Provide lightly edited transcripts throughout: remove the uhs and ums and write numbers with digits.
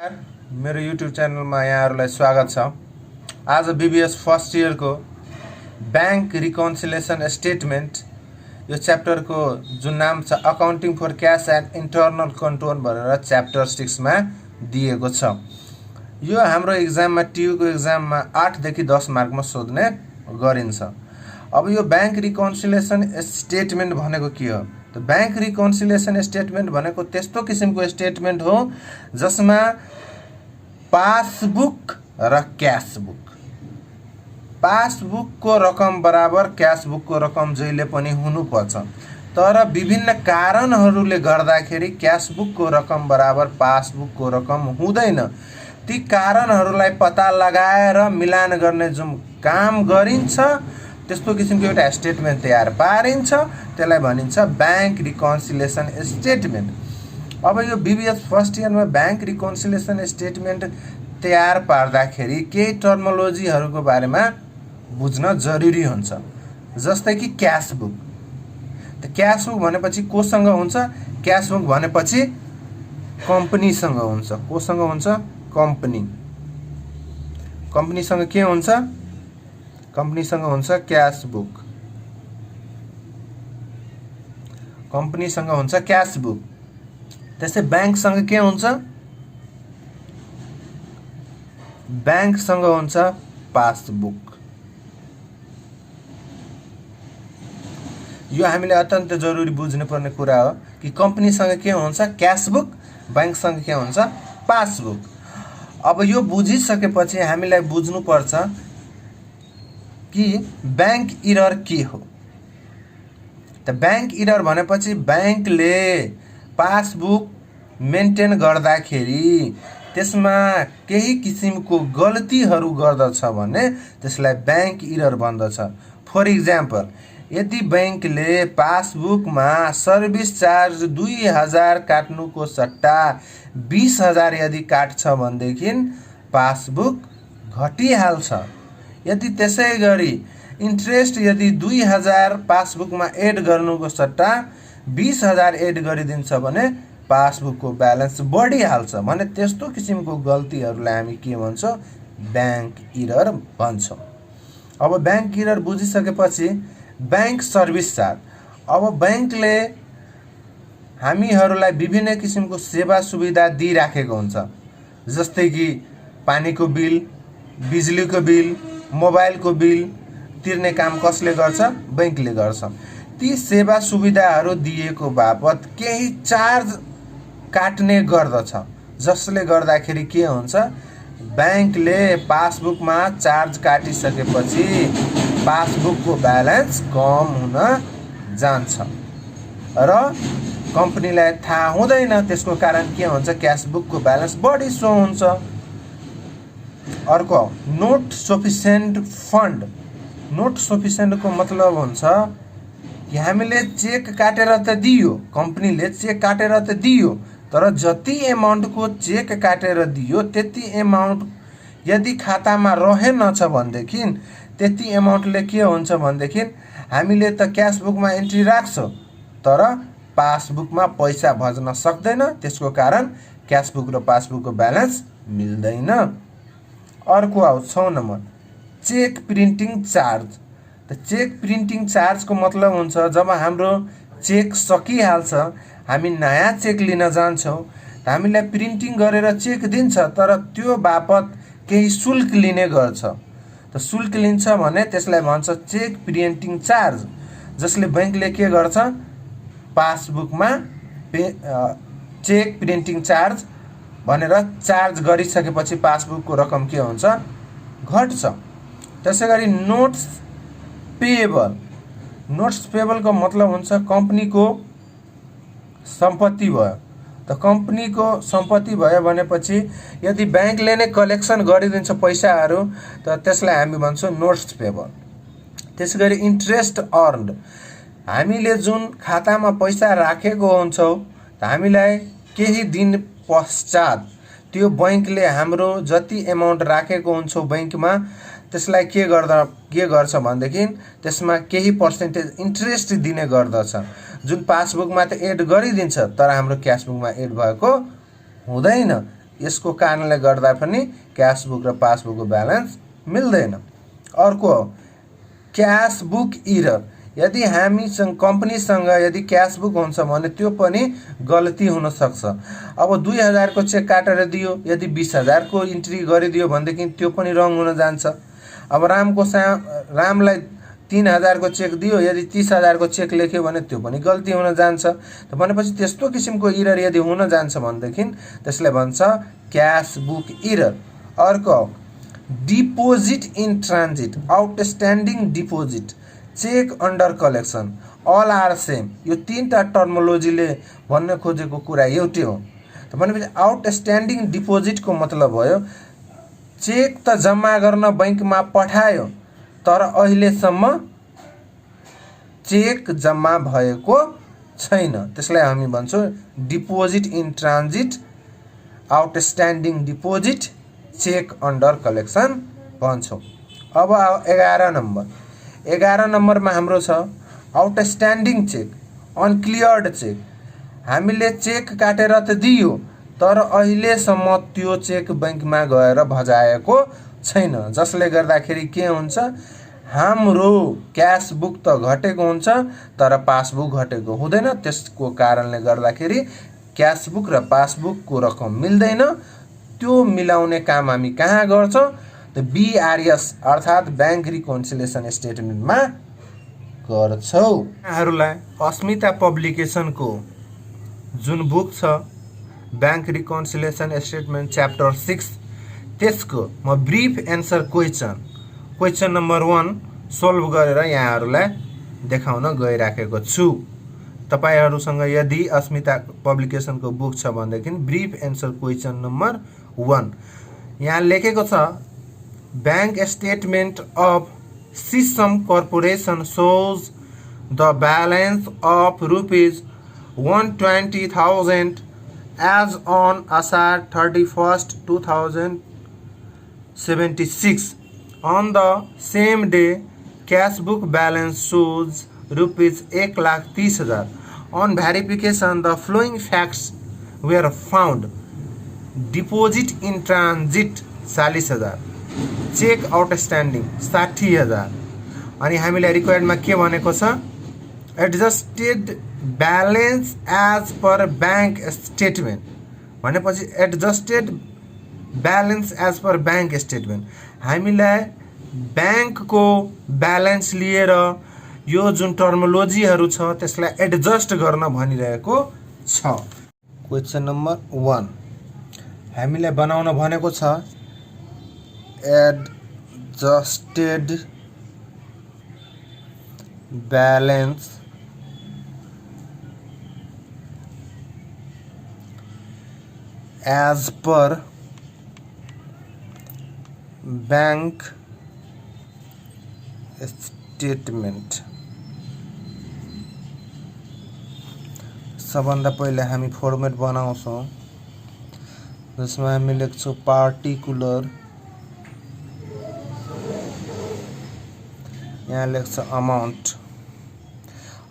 मेरो युट्युब च्यानलमा यहाँहरूलाई स्वागत छ। आज बीबीएस फर्स्ट इयरको बैंक रिकन्सिलिएसन स्टेटमेन्ट यो च्याप्टरको जुन नाम छ accounting for cash and internal control भनेर च्याप्टर 6 मा दिएको छ। यो हाम्रो एक्जाममा टियुको एक्जाममा 8 देखि 10 मार्कमा सोध्ने गरिन्छ। अब यो बैंक रिकन्सिलिएसन स्टेटमेन्ट भनेको के हो? त बैंक रिकन्सिलिएसन स्टेटमेन्ट भनेको त्यस्तो किसिमको स्टेटमेन्ट हो जसमा पासबुक र क्यासबुक, पासबुकको रकम बराबर क्यासबुकको रकम जहिले पनि हुनुपर्छ। तर विभिन्न कारणहरूले गर्दाखेरि क्यासबुकको रकम बराबर पासबुकको रकम हुँदैन। ती कारणहरूलाई पत्ता लगाएर मिलान गर्ने जुन काम गरिन्छ त्यस्तो किसिमको एउटा स्टेटमेन्ट तयार पारिन्छ, त्यसलाई भनिन्छ बैंक रिकन्सिलिएसन स्टेटमेन्ट। अब यो बीबीएस फर्स्ट इयरमा बैंक रिकन्सिलिएसन स्टेटमेन्ट तयार पार्दाखेरि केही टर्मोलोजीहरूको बारेमा बुझ्न जरुरी हुन्छ। जस्तै कि क्यासबुक, त क्यासबुक भनेपछि कोसँग हुन्छ? क्यासबुक भनेपछि कम्पनीसँग हुन्छ। कोसँग हुन्छ? कम्पनी। कम्पनीसँग के हुन्छ? कम्पनीसँग हुन्छ क्यासबुक। कम्पनीसँग हुन्छ क्यासबुक। त्यसै बैंकसँग के हुन्छ? बैंकसँग हुन्छ पासबुक। यो हामीले अत्यन्त जरुरी बुझ्नुपर्ने कुरा हो कि कम्पनीसँग के हुन्छ? क्यासबुक। बैंकसँग के हुन्छ? पासबुक। अब यो बुझिसकेपछि हामीलाई बुझ्नुपर्छ कि बैंक इरर के हो। त बैंक इरर भनेपछि बैंकले पासबुक मेन्टेन गर्दाखेरि त्यसमा केही किसिमको गल्तीहरू गर्दछ भने त्यसलाई बैंक इरर भन्दछ। फर इक्जाम्पल, यदि बैंकले पासबुकमा सर्भिस चार्ज 2000 काट्नुको सट्टा 20000 यदि काट्छ भनेदेखि पासबुक घटिहाल्छ। यदि त्यसै गरी इन्ट्रेस्ट यदि 2000 पासबुकमा एड गर्नुको सट्टा 20000 एड गरिदिन्छ भने पासबुकको ब्यालेन्स बढिहाल्छ। भने त्यस्तो किसिमको गल्तीहरूलाई हामी के भन्छौँ? बैंक इरर भन्छौँ। अब बैंक इरर बुझिसकेपछि बैंक सर्भिस चार्ज। अब बैंकले हामीहरूलाई विभिन्न किसिमको सेवा सुविधा दिइराखेको हुन्छ। जस्तै कि पानीको बिल, बिजुलीको बिल, मोबाइलको बिल तिर्ने काम कसले गर्छ? बैंकले गर्छ। ती सेवा सुविधाहरू दिएको बापत केही चार्ज काट्ने गर्दछ, जसले गर्दाखेरि के हुन्छ? बैंकले पासबुकमा चार्ज काटिसकेपछि पासबुकको ब्यालेन्स कम हुन जान्छ र कम्पनीलाई थाहा हुँदैन। त्यसको कारण के हुन्छ? क्यासबुकको ब्यालेन्स बढी सो हुन्छ। अर्को, नोट सफिसिएन्ट फन्ड। नोट सफिसिएन्टको मतलब हुन्छ कि हामीले चेक काटेर त दियो, कम्पनीले चेक काटेर त दियो, तर जति एमाउन्टको चेक काटेर दियो त्यति एमाउन्ट यदि खातामा रहेनछ भनेदेखि त्यति एमाउन्टले के हुन्छ भनेदेखि हामीले त क्यासबुकमा एन्ट्री राख्छौँ तर पासबुकमा पैसा भर्न सक्दैन। त्यसको कारण क्यासबुक र पासबुकको ब्यालेन्स मिल्दैन। अर्को आउँछ 6 नम्बर, चेक प्रिन्टिङ चार्ज। त चेक प्रिन्टिङ चार्जको मतलब हुन्छ जब हाम्रो चेक सकिहाल्छ, हामी नयाँ चेक लिन जान्छौँ, हामीलाई प्रिन्टिङ गरेर चेक दिन्छ तर त्यो बापत केही शुल्क लिने गर्छ। त शुल्क लिन्छ भने त्यसलाई भन्छ चेक प्रिन्टिङ चार्ज, जसले बैंकले के गर्छ? पासबुकमा चेक प्रिन्टिङ चार्ज भनेर चार्ज गरिसकेपछि पासबुकको रकम के हुन्छ? घट्छ। त्यसै गरी नोट्स पेएबल। नोट्स पेएबलको मतलब हुन्छ कम्पनीको सम्पत्ति भयो। त कम्पनीको सम्पत्ति भयो भनेपछि यदि बैंकले नै कलेक्सन गरिदिन्छ पैसाहरू त त्यसलाई हामी भन्छौँ नोट्स पेएबल। त्यसै गरी इन्ट्रेस्ट अर्न्ड। हामीले जुन खातामा पैसा राखेको हुन्छौँ त हामीलाई केही दिन पश्चात त्यो बैंकले हाम्रो जति एमाउन्ट राखेको हुन्छौँ बैंकमा त्यसलाई के गर्छ भनेदेखि त्यसमा केही पर्सेन्टेज इन्ट्रेस्ट दिने गर्दछ, जुन पासबुकमा त एड गरिदिन्छ तर हाम्रो क्यासबुकमा एड भएको हुँदैन। यसको कारणले गर्दा पनि क्याश बुक र पासबुकको ब्यालेन्स मिल्दैन। अर्को क्याश बुक इरर, यदि हामीसँग कम्पनीसँग यदि क्याश बुक हुन्छ भने त्यो पनि गल्ती हुन सक्छ। अब 2000 को चेक काटेर दियो, यदि 20000 को इन्ट्री गरिदियो भनेदेखि त्यो पनि रङ हुन जान्छ। अब रामलाई 3000 को चेक दियो, यदि 30000 को चेक लेख्यो भने त्यो पनि गल्ती हुन जान्छ। त भनेपछि त्यस्तो किसिमको इरर यदि हुन जान्छ भनेदेखि त्यसले भन्छ क्याश बुक इरर। अर्को deposit in transit, outstanding deposit, cheque under collection, all are same. यो तीनटा टर्मोलोजीले भन्न खोजेको कुरा एउटै हो। त भनेपछि आउटस्ट्यान्डिङ डिपोजिटको मतलब भयो चेक त जम्मा गर्न बैंकमा पठायो तर अहिलेसम्म चेक जम्मा भएको छैन, त्यसलाई हामी भन्छौँ deposit in transit, outstanding deposit, cheque under collection भन्छौँ। अब 11 नम्बरमा हाम्रो छ आउटस्ट्यान्डिङ चेक, अनक्लियर्ड चेक। हामीले चेक काटेर त दियो तर अहिलेसम्म त्यो चेक बैंकमा गएर भजाएको छैन, जसले गर्दाखेरि के हुन्छ हाम्रो क्याश बुक त घटेको हुन्छ तर पासबुक घटेको हुँदैन। त्यसको कारणले गर्दाखेरि क्याश बुक र पासबुकको रकम मिल्दैन। त्यो मिलाउने काम हामी कहाँ गर्छौँ त BRS अर्थात् बैंक रिकन्सिलिएसन स्टेटमेन्टमा गर्छौँ। यहाँहरूलाई अस्मिता पब्लिकेसनको जुन बुक छ बैंक रिकन्सिलिएसन स्टेटमेन्ट च्याप्टर 6 त्यसको म brief answer question number 1 solve गरेर यहाँहरूलाई देखाउन गइराखेको छु। तपाईहरुसँग यदि अस्मिता पब्लिकेसनको बुक छ भनेदेखि ब्रिफ एन्सर क्वेसन नम्बर 1 यहाँ लेखेको छ bank statement of sesame corporation shows the balance of rupees 120,000 as on Ashad 31st 2076. On the same day, cash book balance shows rupees 1,30,000. On verification, the following facts were found: deposit in transit 40,000, cheque outstanding 60,000। अनि हामीले रिक्वायर्डमा के भनेको छ adjusted balance as per bank statement भनेपछि adjusted balance as per bank statement हामीलाई बैंकको balance लिएर यो जुन टर्मोलोजीहरु छ त्यसलाई एडजस्ट गर्न भनिरहेको छ। क्वेशन नम्बर 1 हामीलाई बनाउन भनेको छ adjusted balance as per bank statement। सबभन्दा पहिले हामी फर्मेट बनाउँछौँ जसमा हामी लेख्छौँ पार्टिकुलर, यहाँ लेख्छ अमाउन्ट।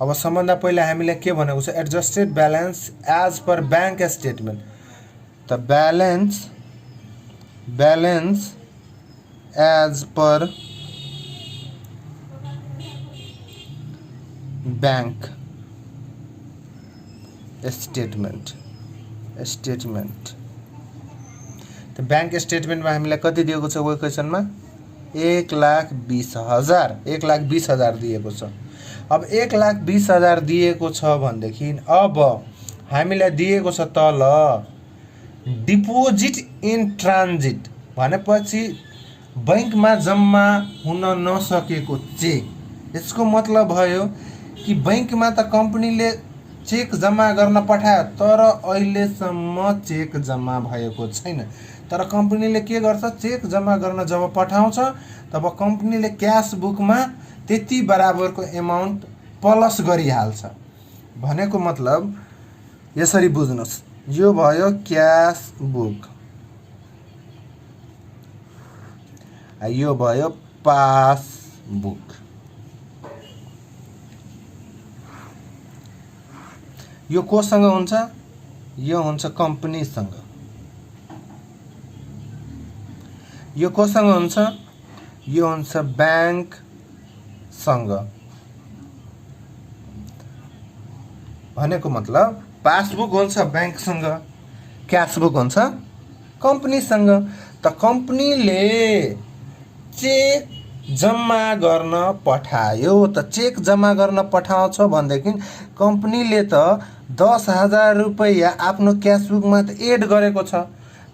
अब सबभन्दा पहिले हामीले के भनेको छ adjusted balance as per bank statement. त balance as per bank statement त बैंक स्टेटमेन्टमा हामीलाई कति दिएको छ क्वेसनमा 1,20,000 1,20,000 दिएको छ। अब 1,20,000 दिएको छ भनेदेखि अब हामीलाई दिएको छ तल डिपोजिट इन ट्रान्जिट भनेपछि बैंकमा जम्मा हुन नसकेको चेक। यसको मतलब भयो कि बैंकमा त कम्पनीले चेक जम्मा गर्न पठायो तर अहिलेसम्म चेक जम्मा भएको छैन। तर कम्पनीले के गर्छ चेक जम्मा गर्न जब पठाउँछ तब कम्पनीले क्याश बुकमा त्यति बराबरको एमाउन्ट प्लस गरिहाल्छ। भनेको मतलब यसरी बुझ्नुस्, यो भयो क्याश बुक, यो भयो पासबुक। यो कोसँग हुन्छ यो हुन्छ कम्पनीसँग। यो कोसँग हुन्छ? यो हुन्छ ब्याङ्कसँग। भनेको मतलब पासबुक हुन्छ ब्याङ्कसँग, क्यासबुक हुन्छ कम्पनीसँग। त कम्पनीले चेक जम्मा गर्न पठायो। त चेक जम्मा गर्न पठाउँछ भनेदेखि कम्पनीले त 10,000 रुपैयाँ आफ्नो क्यासबुकमा त एड गरेको छ।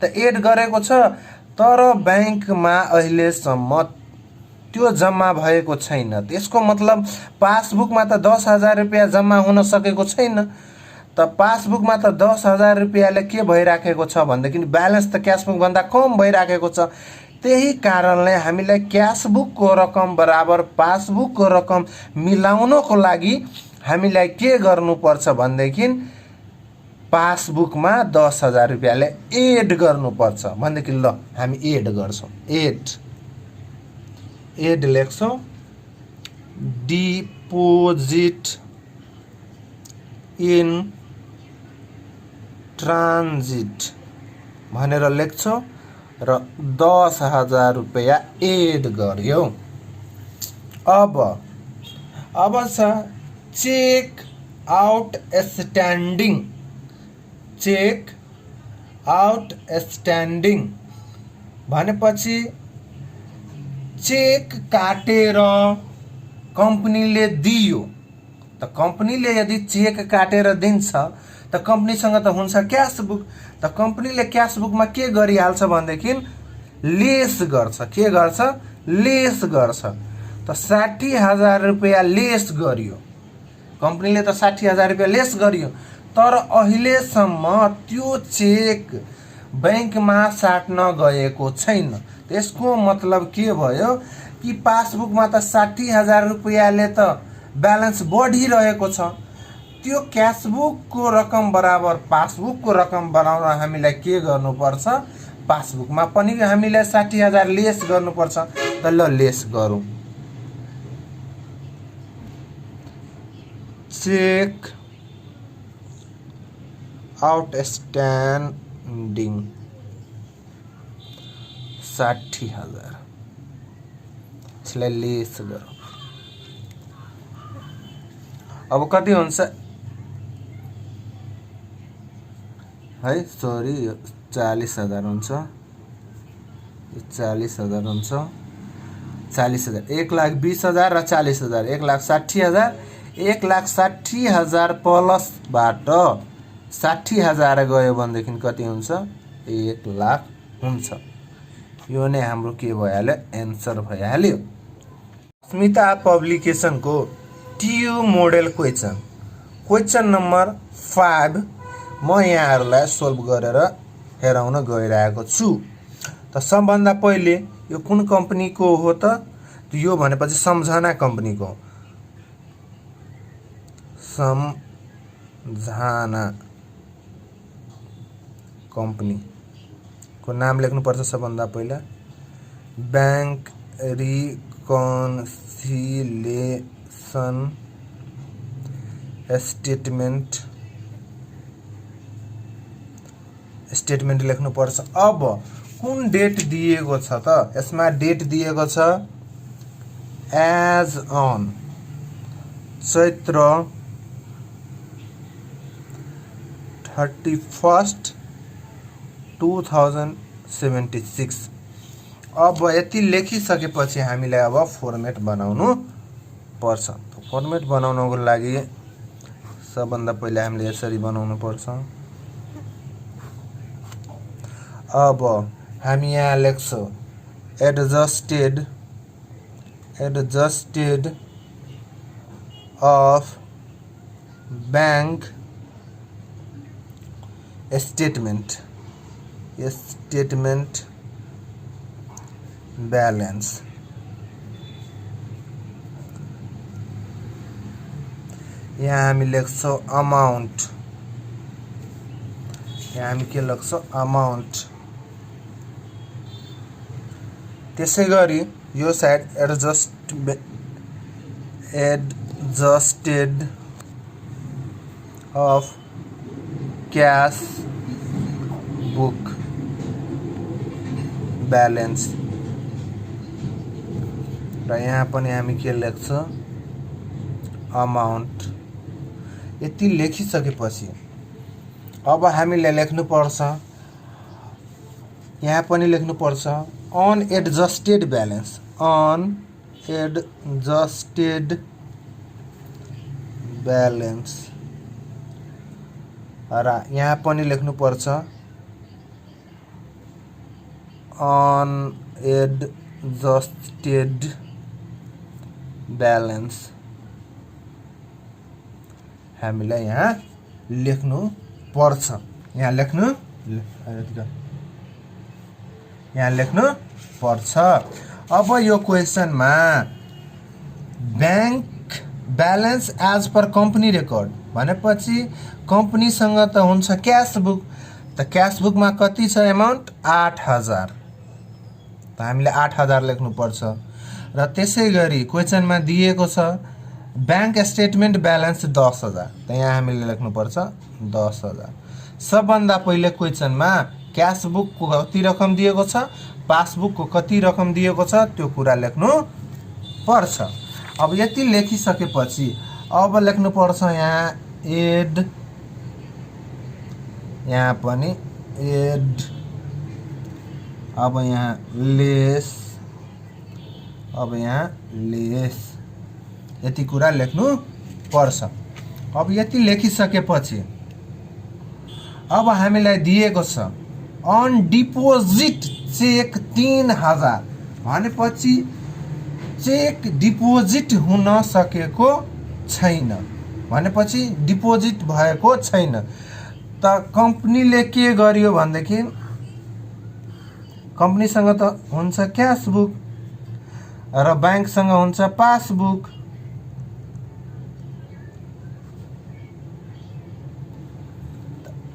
त एड गरेको छ, तर ब्याङ्कमा अहिलेसम्म त्यो जम्मा भएको छैन। त्यसको मतलब पासबुकमा त 10,000 रुपैयाँ जम्मा हुन सकेको छैन। त पासबुकमा त 10,000 रुपैयाँले के भइराखेको छ भनेदेखि ब्यालेन्स त क्यासबुकभन्दा कम भइराखेको छ। त्यही कारणले हामीलाई क्यासबुकको रकम बराबर पासबुकको रकम मिलाउनको लागि हामीलाई के गर्नुपर्छ भनेदेखि पासबुकमा 10,000 रुपैयाँले एड गर्नुपर्छ। भनेदेखि ल हामी एड गर्छौँ। एड लेख्छौँ। डिपोजिट इन ट्रान्जिट भनेर लेख्छौँ र 10,000 रुपैयाँ एड गर्यो। अब छ चेक आउटस्ट्यान्डिङ। चेक आउटस्ट्यान्डिङ भनेपछि चेक काटेर कम्पनीले दियो। त कम्पनीले यदि चेक काटेर दिन्छ त कम्पनीसँग त हुन्छ क्यासबुक। त कम्पनीले क्यासबुकमा के गरिहाल्छ भनेदेखि लेस गर्छ। के गर्छ? लेस गर्छ। त 60,000 रुपैयाँ लेस गरियो। कम्पनीले त 60,000 रुपैयाँ लेस गरियो, तर अहिलेसम्म त्यो चेक ब्याङ्कमा साट्न गएको छैन। त्यसको मतलब के भयो कि पासबुकमा त 60,000 रुपैयाँले त ब्यालेन्स बढिरहेको छ। त्यो क्यासबुकको रकम बराबर पासबुकको रकम बनाउन हामीलाई के गर्नुपर्छ? पासबुकमा पनि हामीलाई 60,000 लेस गर्नुपर्छ। त ल लेस गरौँ। चेक आउटस्ट्यान्डिङ 60,000, यसलाई लेस गरौँ। अब कति हुन्छ है? सरी, 40,000 हुन्छ। 40,000 हुन्छ। 40,000, 1,20,000 र 40,000, 1,60,000। 1,60,000 प्लसबाट 60,000 गयो भनेदेखि कति हुन्छ? 1,00,000 हुन्छ। यो नै हाम्रो के भइहाल्यो? एन्सर भइहाल्यो। स्मिता पब्लिकेसनको टियु मोडेल क्वेसन नम्बर 5 म यहाँहरूलाई सोल्भ गरेर हेराउन गइरहेको छु। त सबभन्दा पहिले यो कुन कम्पनीको हो त? यो भनेपछि सम्झना कम्पनीको। सम्झना कम्पनीको नाम लेख्नुपर्छ सबभन्दा पहिला। ब्याङ्क रिकन्सिलिएसन स्टेटमेन्ट लेख्नुपर्छ। अब कुन डेट दिएको छ त? यसमा डेट दिएको छ एज अन चैत्र 31, 2076। अब यति लेखिसकेपछि हामीलाई अब फर्मेट बनाउनु पर्छ। फर्मेट बनाउनको लागि सबभन्दा पहिला हामीले यसरी बनाउनु पर्छ। अब हामी यहाँ लेख्छौँ adjusted of bank statement balance. यहाँ हामी लेख्छौँ अमाउन्ट। यहाँ हामी के लेख्छौँ? अमाउन्ट। त्यसै गरी यो side adjusted of cash book balance र यहाँ पनि हामी के लेख्छौँ अमाउन्ट। यति लेखिसकेपछि अब हामीले लेख्नुपर्छ, यहाँ पनि लेख्नुपर्छ अनएडजस्टेड ब्यालेन्स, अनएडजस्टेड ब्यालेन्स। र यहाँ पनि लेख्नुपर्छ अनएडजस्टेड ब्यालेन्स। हामीलाई यहाँ लेख्नु पर्छ, यहाँ लेख्नु पर्छ। अब यो क्वेसनमा bank balance as per company record भनेपछि कम्पनीसँग त हुन्छ क्यास बुक, त क्यास बुकमा कति छ एमाउन्ट 8000, त हामीले 8000 लेख्नुपर्छ। र त्यसै गरी क्वेसनमा दिएको छ बैंक स्टेटमेन्ट ब्यालेन्स 10000, त यहाँ हामीले लेख्नुपर्छ 10000। सबभन्दा पहिले क्वेसनमा क्यास बुकको कति रकम दिएको छ, पासबुकको कति रकम दिएको छ त्यो कुरा लेख्नु पर्छ। अब यति लेखिसकेपछि अब लेख्नुपर्छ यहाँ एड, यहाँ पनि एड, अब यहाँ लेस, अब यहाँ लेस, यति कुरा लेख्नु पर्छ। अब यति लेखिसकेपछि अब हामीलाई दिएको छ अन डिपोजिट चेक 3000 भनेपछि चेक डिपोजिट हुन सकेको छैन, भनेपछि डिपोजिट भएको छैन। त कम्पनीले के गर्यो भनेदेखि कम्पनीसँग त हुन्छ क्यास बुक र बैंकसँग हुन्छ पासबुक।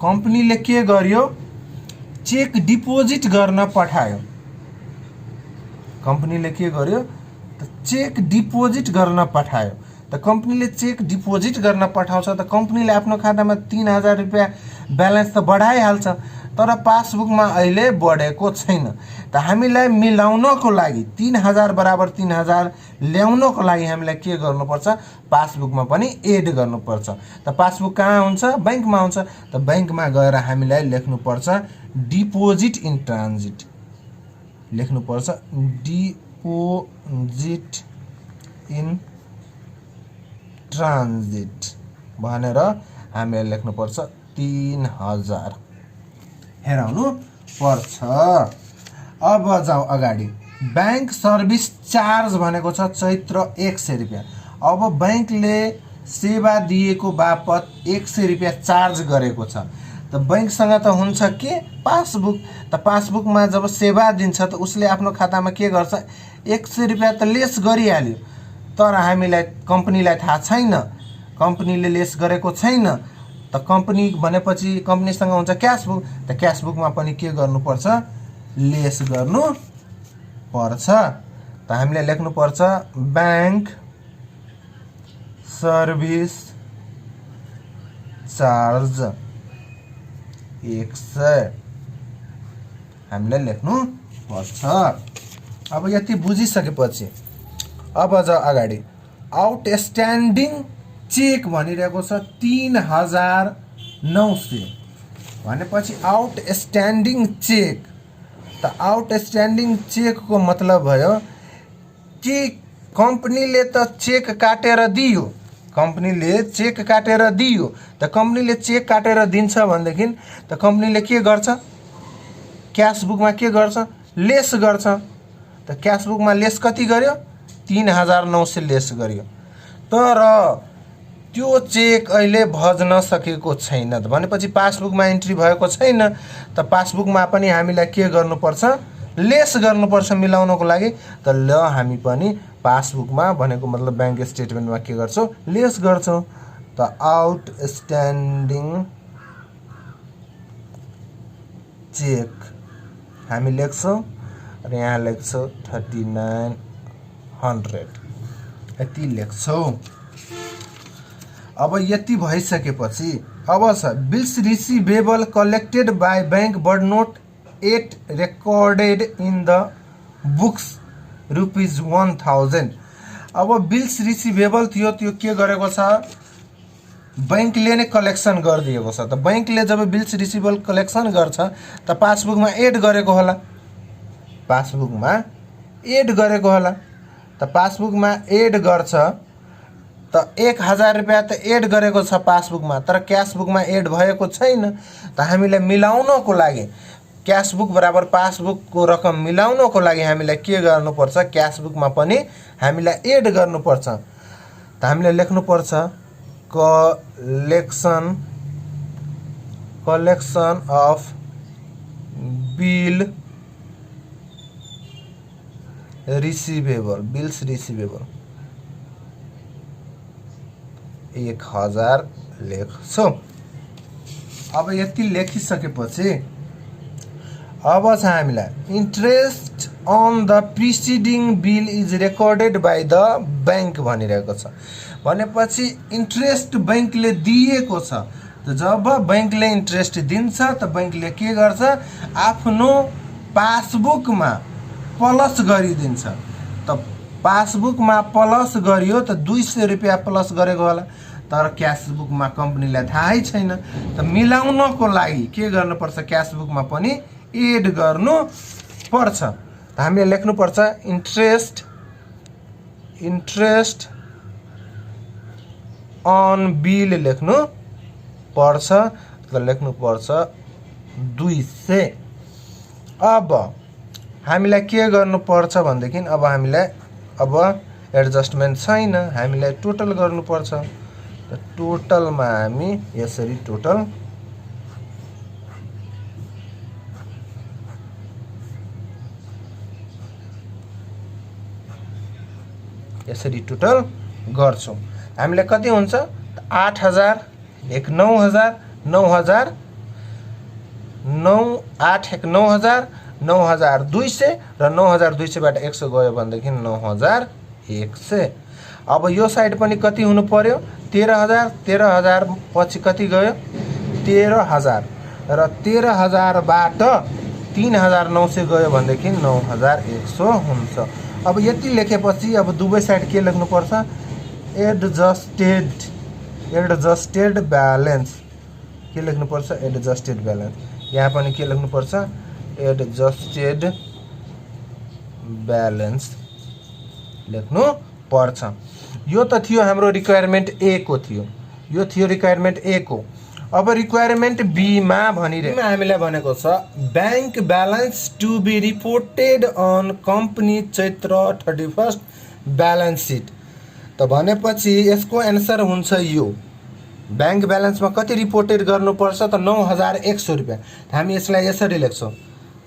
कम्पनीले के गर्यो चेक डिपोजिट गर्न पठायो, कम्पनीले के गर्यो त चेक डिपोजिट गर्न पठायो। त कम्पनीले चेक डिपोजिट गर्न पठाउँछ त कम्पनीले आफ्नो खातामा 3000 रुपैयाँ ब्यालेन्स त बढाइहाल्छ, तर पासबुकमा अहिले बढेको छैन। त हामीलाई मिलाउनको लागि 3000 बराबर 3000 ल्याउनको लागि हामीलाई के गर्नुपर्छ पासबुकमा पनि एड गर्नुपर्छ। त पासबुक कहाँ हुन्छ बैंकमा हुन्छ, त बैंकमा गएर हामीलाई लेख्नुपर्छ डिपोजिट इन ट्रान्जिट, लेख्नुपर्छ डिपोजिट इन ट्रान्जिट भनेर हामीले लेख्नुपर्छ 3000 हेराउनु पर्छ। अब जाउँ अगाडि। बैंक सर्भिस चार्ज भनेको छ चैत्र 100 रुपैयाँ। अब बैंकले सेवा दिएको बापत 100 रुपैयाँ चार्ज गरेको छ। त बैंकसँग त हुन्छ के पासबुक, त पासबुकमा जब सेवा दिन्छ त उसले आफ्नो खातामा के गर्छ 100 रुपैयाँ त लेस गरिहाल्यो, तर हामीलाई कम्पनीलाई थाहा छैन, कम्पनीले लेस गरेको छैन। त कम्पनी भनेपछि कम्पनीसँग हुन्छ क्यास बुक, त क्यास बुकमा पनि के गर्नुपर्छ लेस गर्नु पर्छ। त हामीले लेख्नुपर्छ बैंक सर्भिस चार्ज 100 हामीले लेख्नु पर्छ। अब यति बुझिसकेपछि अब जाऊ अगाडि। आउटस्ट्यान्डिङ चेक भनिरहेको छ 3900 भनेपछि आउटस्ट्यान्डिङ चेक। त आउटस्ट्यान्डिङ चेकको मतलब भयो कि कम्पनीले त चेक काटेर दियो, कम्पनीले चेक काटेर दियो। त कम्पनीले चेक काटेर दिन्छ भनेदेखि त कम्पनीले के गर्छ क्यास बुकमा के गर्छ लेस गर्छ। त क्यास बुकमा लेस कति गर्यो 3900 लेस गर्यो, तर त्यो चेक अहिले भज्न सकेको छैन भनेपछि पासबुकमा इन्ट्री भएको छैन। त पासबुकमा पनि हामीलाई के गर्नुपर्छ लेस गर्नुपर्छ मिलाउनको लागि। त ल हामी पनि पासबुकमा भनेको मतलब बैंक स्टेटमेन्टमा के गर्छौँ लेस गर्छौँ। त आउटस्ट्यान्डिङ चेक हामी लेख्छौँ र यहाँ लेख्छौँ 3900 यति लेख्छौँ। अब यति भइसकेपछि अब छ bills receivable collected by bank but not yet recorded in the books ₹1000। अब बिल्स रिसिभेबल थियो त्यो के गरेको छ बैंकले नै कलेक्सन गरिदिएको छ। त बैंकले जब बिल्स रिसिभेबल कलेक्सन गर्छ त पासबुकमा एड गरेको होला, पासबुकमा एड गरेको होला। त पासबुकमा एड गर्छ त 1000 रुपैयाँ त एड गरेको छ पासबुकमा, तर क्यासबुकमा एड भएको छैन। त हामीलाई मिलाउनको लागि क्यासबुक बराबर पासबुकको रकम मिलाउनको लागि हामीलाई के गर्नुपर्छ, क्यासबुकमा पनि हामीलाई एड गर्नुपर्छ। त हामीले लेख्नुपर्छ collection of bill receivable, bills receivable 1000 लेख्छौँ। अब यति लेखिसकेपछि अब छ हामीलाई interest on the preceding bill is recorded by the bank भनिरहेको छ। भनेपछि इन्ट्रेस्ट बैंकले दिएको छ। त जब बैंकले इन्ट्रेस्ट दिन्छ त बैंकले के गर्छ, आफ्नो पासबुकमा प्लस गरिदिन्छ। त पासबुकमा प्लस गरियो त 200 रुपैयाँ प्लस गरेको होला, तर क्यासबुकमा कम्पनीलाई थाहै छैन। त मिलाउनको लागि के गर्नुपर्छ, क्यासबुकमा पनि एड गर्नु पर्छ। त हामीले लेख्नुपर्छ इन्ट्रेस्ट अन बिल लेख्नु पर्छ। त लेख्नु पर्छ 200। अब हामीलाई के गर्नु पर्छ भन्देखि अब हामीलाई अब एडजस्टमेन्ट छैन, हामीलाई टोटल गर्नु पर्छ। त टोटलमा हामी यसरी टोटल गर्छौँ। हामीलाई कति हुन्छ, 8000 1 9000 9000 8 1 9000 9200 र 9200 बाट 100 गयो भनेदेखि 9100। अब यो साइड पनि कति हुनु पर्यो, 13000 13000 पछि कति गयो 13000 र 13000 बाट 3900 गयो भनेदेखि 9100 हुन्छ। अब यति लेखेपछि अब दुवै साइड के लेख्नु पर्छ, एडजस्टेड ब्यालेन्स के लेख्नु पर्छ, एडजस्टेड ब्यालेन्स। यहाँ पनि के लेख्नु पर्छ, एडजस्टेड ब्यालेन्स लेख्नु पर्छ। यो त थियो हाम्रो रिक्वायरमेन्ट ए को थियो, यो थियो रिक्वायरमेन्ट ए को। अब रिक्वायरमेन्ट बी मा भनिरहेको हामीलाई भनेको छ bank balance to be reported on company Chaitra 31 balance sheet. त भनेपछि यसको एन्सर हुन्छ यो बैंक ब्यालेन्समा कति रिपोर्टेड गर्नुपर्छ त 9100 रुपैयाँ। हामी यसलाई यसरी लेख्छौँ,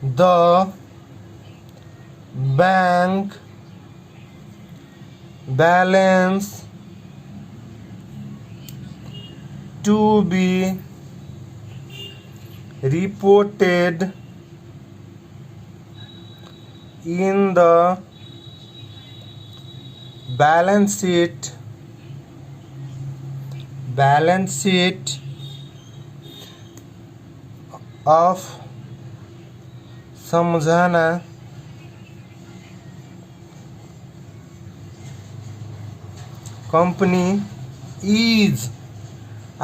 the bank balance to be reported in the balance sheet of समझाना कंपनी इज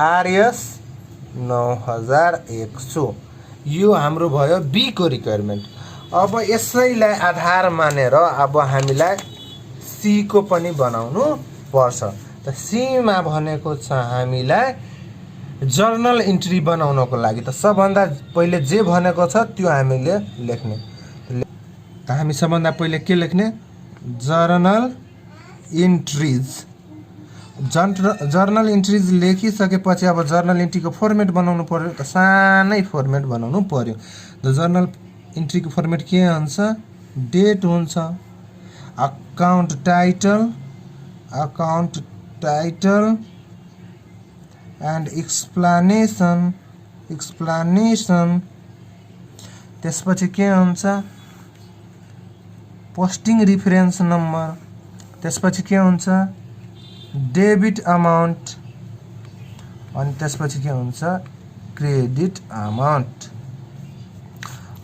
RS 9100। यो हाम्रो भयो बी को रिक्वायरमेन्ट। अब यसैलाई आधार मानेर अब हामीलाई सी को पनि बनाउनु पर्छ। त सी मा भनेको छ हामीलाई जर्नल इन्ट्री बनाउनको लागि। त सबभन्दा पहिले जे भनेको छ त्यो हामीले लेख्ने। त हामी सबभन्दा पहिले के लेख्ने, जर्नल इन्ट्रिज। जर्नल इन्ट्रिज लेखिसकेपछि अब जर्नल इन्ट्रीको फर्मेट बनाउनु पर्यो। त सानै फर्मेट बनाउनु पर्यो। त जर्नल इन्ट्रीको फर्मेट के हुन्छ, डेट हुन्छ, अकाउन्ट टाइटल एन्ड एक्सप्लानेसन। त्यसपछि के हुन्छ, पोस्टिङ रिफरेन्स नम्बर। त्यसपछि के हुन्छ, डेबिट अमाउन्ट। अनि त्यसपछि के हुन्छ, क्रेडिट अमाउन्ट।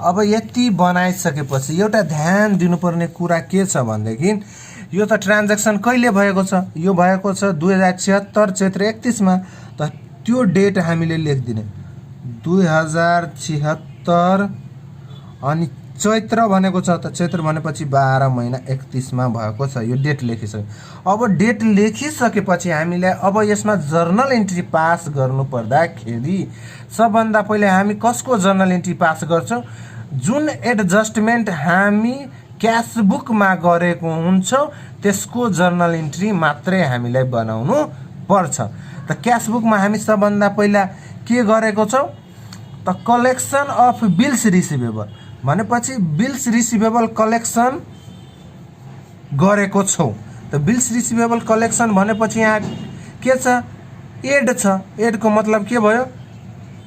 अब यति बनाइसकेपछि एउटा ध्यान दिनुपर्ने कुरा के छ भनेदेखि यो त ट्रान्ज्याक्सन कहिले भएको छ, यो भएको छ 2076 चैत्र 31 मा। त त्यो डेट हामीले लेखिदिने 2076 अनि चैत्र भनेको छ, त चैत्र भनेपछि 12 महिना 31 मा भएको छ। यो डेट लेखिसक्यो। अब डेट लेखिसकेपछि हामीलाई अब यसमा जर्नल एन्ट्री पास गर्नु पर्दाखेरि सबभन्दा पहिले हामी कसको जर्नल एन्ट्री पास गर्छौं, जुन एडजस्टमेन्ट हामी क्यासबुकमा गरेको हुन्छौं त्यसको जर्नल एन्ट्री मात्रै हामीलाई बनाउनु पर्छ। त क्यासबुकमा हामी सबभन्दा पहिला के गरेको छौं त कलेक्सन अफ बिल्स रिसिभेबल भनेपछि बिल्स रिसिभेबल कलेक्सन गरेको छौं। त बिल्स रिसिभेबल कलेक्सन भनेपछि यहाँ के छ, एड छ। एडको मतलब के भयो,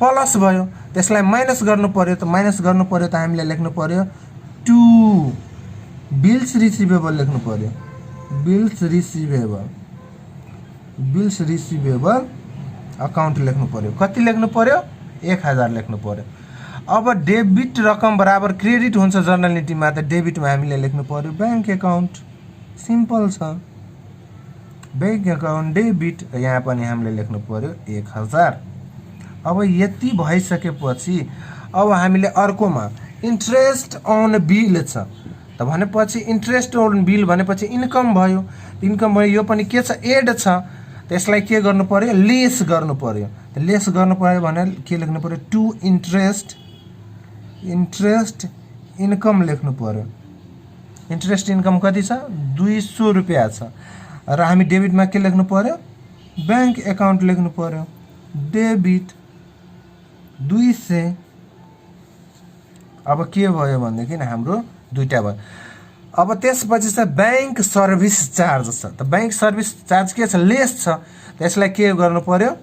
प्लस भयो। त्यसलाई माइनस गर्नु पर्यो। त माइनस गर्नु पर्यो त हामीले लेख्नु पर्यो 2 बिल्स रिसिभेबल लेख्नु पर्यो। बिल्स रिसिभेबल अकाउन्ट लेख्नु पर्यो। कति लेख्नु पर्यो, 1000 लेख्नु पर्यो। अब डेबिट रकम बराबर क्रेडिट हुन्छ जर्नल एन्ट्रीमा। त डेबिटमा हामीले लेख्नु पर्यो बैंक अकाउन्ट। सिम्पल छ, बैंक अकाउन्ट डेबिट। यहाँ पनि हामीले लेख्नु पर्यो 1000। अब यति भइसकेपछि अब हामीले अर्कोमा इन्ट्रेस्ट अन बिल छ। त भनेपछि इन्ट्रेस्ट अन बिल भनेपछि इन्कम भयो। इन्कम भयो, यो पनि के छ, एड छ। त्यसलाई के गर्नु पर्यो, लेस गर्नु पर्यो। त लेस गर्नु पर्यो भने के लेख्नु पर्यो, 2 इन्ट्रेस्ट इन्कम लेख्नु पर्यो। इन्ट्रेस्ट इन्कम कति छ, 200 रुपैयाँ छ। र हामी डेबिटमा के लेख्नु पर्यो, बैंक अकाउन्ट लेख्नु पर्यो। डेबिट 200। अब के भयो भनेदेखि हाम्रो दुईटा भयो। अब त्यसपछि चाहिँ बैंक सर्भिस चार्ज छ। त बैंक सर्भिस चार्ज के छ, लेस छ। त्यसलाई के गर्नु पर्यो,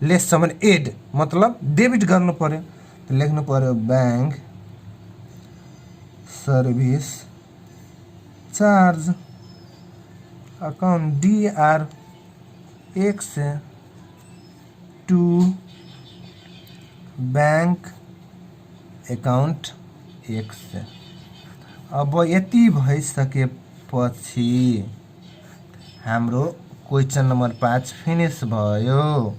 लेस छ भने एड मतलब डेबिट गर्नु पर्यो। त लेख्नु पर्यो bank service charge account DR 100 to bank account 100। अब यति भइसकेपछि हाम्रो क्वेसन नम्बर 5 फिनिश भयो।